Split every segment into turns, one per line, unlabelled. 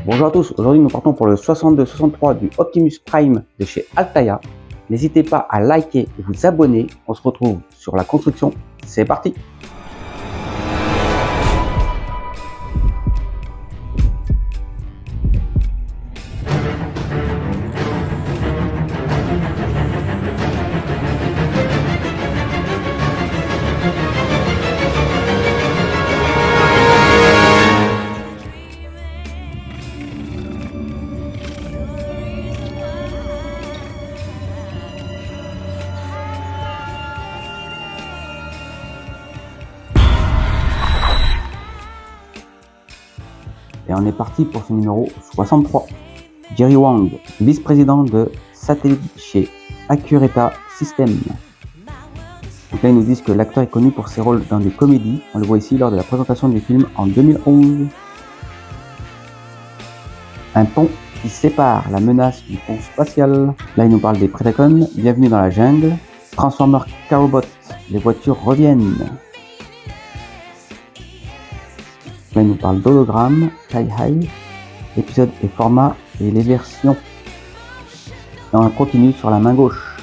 Bonjour à tous, aujourd'hui nous partons pour le 62-63 du Optimus Prime de chez Altaïa. N'hésitez pas à liker et vous abonner, on se retrouve sur la construction, c'est parti! Et on est parti pour ce numéro 63. Jerry Wang, vice-président de satellite chez Accurata Systems. Donc là, ils nous disent que l'acteur est connu pour ses rôles dans des comédies. On le voit ici lors de la présentation du film en 2011. Un pont qui sépare la menace du pont spatial. Là, il nous parle des Predacons. Bienvenue dans la jungle. Transformer Carobot, les voitures reviennent. Là, il nous parle d'hologramme, Sky High, épisode et format et les versions. Et on continue sur la main gauche.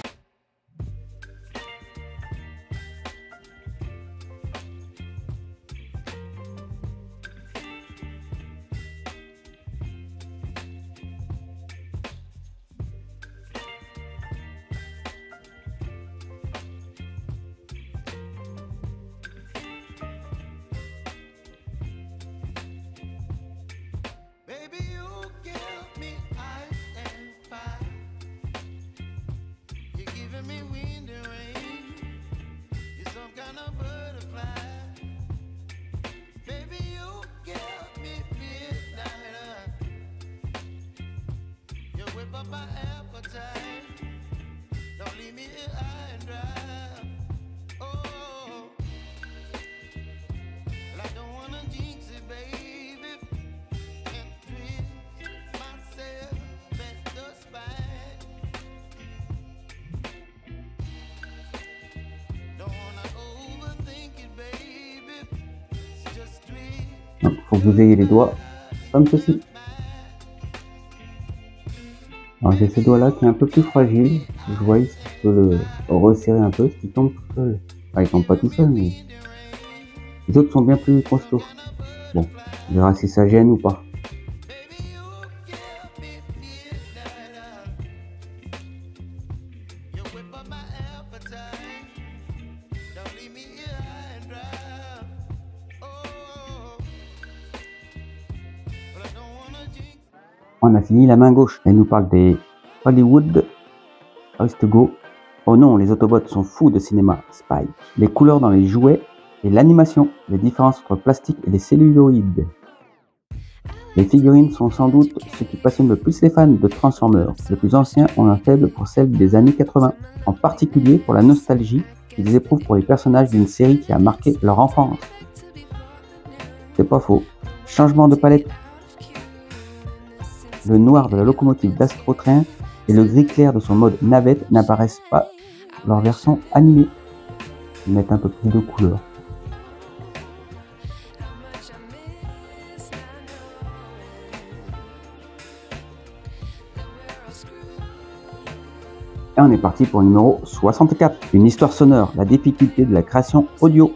Donc, faut que vous ayez les doigts comme ceci. Alors j'ai ce doigt là qui est un peu plus fragile. Je vois ici, je peux le resserrer un peu, ce qui tombe tout seul. Enfin, il tombe pas tout seul, mais les autres sont bien plus costauds. Bon, on verra si ça gêne ou pas. On a fini la main gauche. Elle nous parle des Hollywood Race to Go. Oh non, les Autobots sont fous de cinéma. Spike. Les couleurs dans les jouets et l'animation. Les différences entre plastique et les celluloïdes. Les figurines sont sans doute ce qui passionne le plus les fans de Transformers. Les plus anciens ont un faible pour celles des années 80. En particulier pour la nostalgie qu'ils éprouvent pour les personnages d'une série qui a marqué leur enfance. C'est pas faux. Changement de palette. Le noir de la locomotive d'Astro-Train et le gris clair de son mode navette n'apparaissent pas dans leur version animée. Ils mettent un peu plus de couleur. Et on est parti pour le numéro 64. Une histoire sonore, la difficulté de la création audio.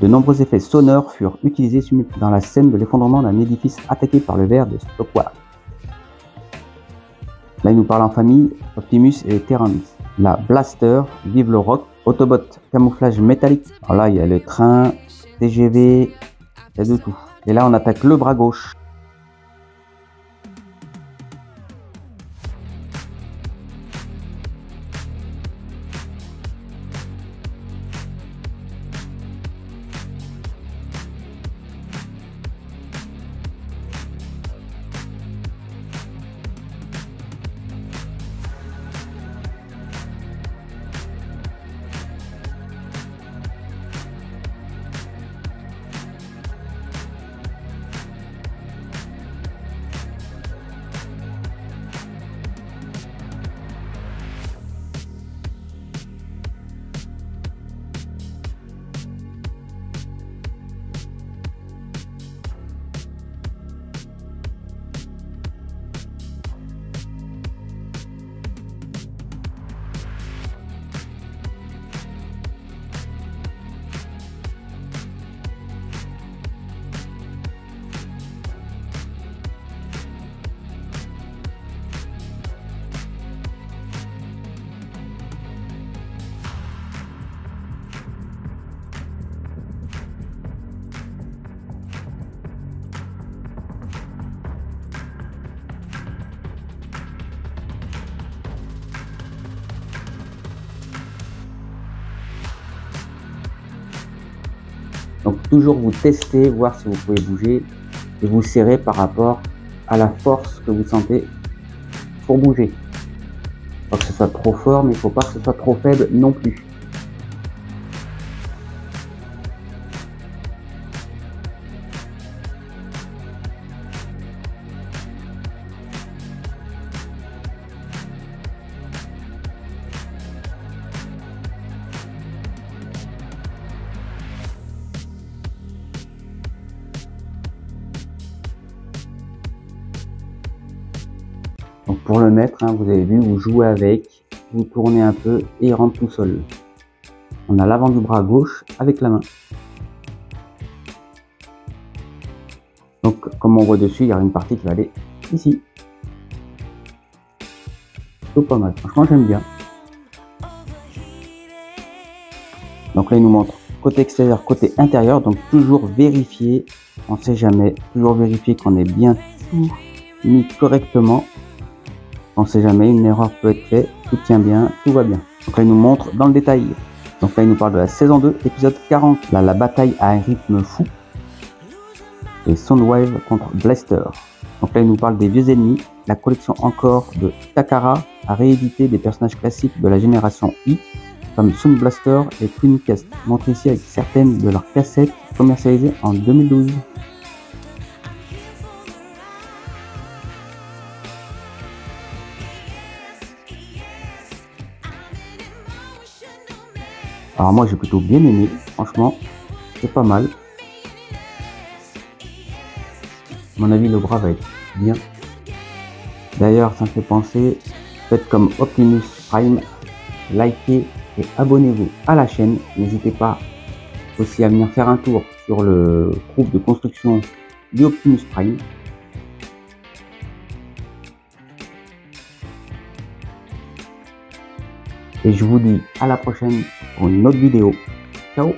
De nombreux effets sonores furent utilisés dans la scène de l'effondrement d'un édifice attaqué par le ver de Stockwell. Là, il nous parle en famille, Optimus et Terrence. La Blaster, Vive le Rock, Autobot, camouflage métallique. Alors là, il y a le train, TGV, il y a de tout. Et là, on attaque le bras gauche. Donc toujours vous testez, voir si vous pouvez bouger et vous serrer par rapport à la force que vous sentez pour bouger. Il ne faut pas que ce soit trop fort, mais il ne faut pas que ce soit trop faible non plus. Donc pour le mettre, hein, vous avez vu, vous jouez avec, vous tournez un peu et il rentre tout seul. On a l'avant du bras gauche avec la main. Donc comme on voit dessus, il y a une partie qui va aller ici. Plutôt pas mal, franchement j'aime bien. Donc là il nous montre côté extérieur, côté intérieur, donc toujours vérifier, on ne sait jamais, toujours vérifier qu'on est bien tout mis correctement. On ne sait jamais, une erreur peut être faite, tout tient bien, tout va bien. Donc là il nous montre dans le détail. Donc là il nous parle de la saison 2, épisode 40. Là la bataille a un rythme fou. Et Soundwave contre Blaster. Donc là il nous parle des vieux ennemis. La collection encore de Takara a réédité des personnages classiques de la génération I, comme Sound Blaster et Twin-Cast, montré ici avec certaines de leurs cassettes commercialisées en 2012. Alors moi j'ai plutôt bien aimé, franchement, c'est pas mal. À mon avis le bras va être bien. D'ailleurs ça me fait penser, faites comme Optimus Prime, likez et abonnez-vous à la chaîne. N'hésitez pas aussi à venir faire un tour sur le groupe de construction du Optimus Prime. Et je vous dis à la prochaine pour une autre vidéo. Ciao!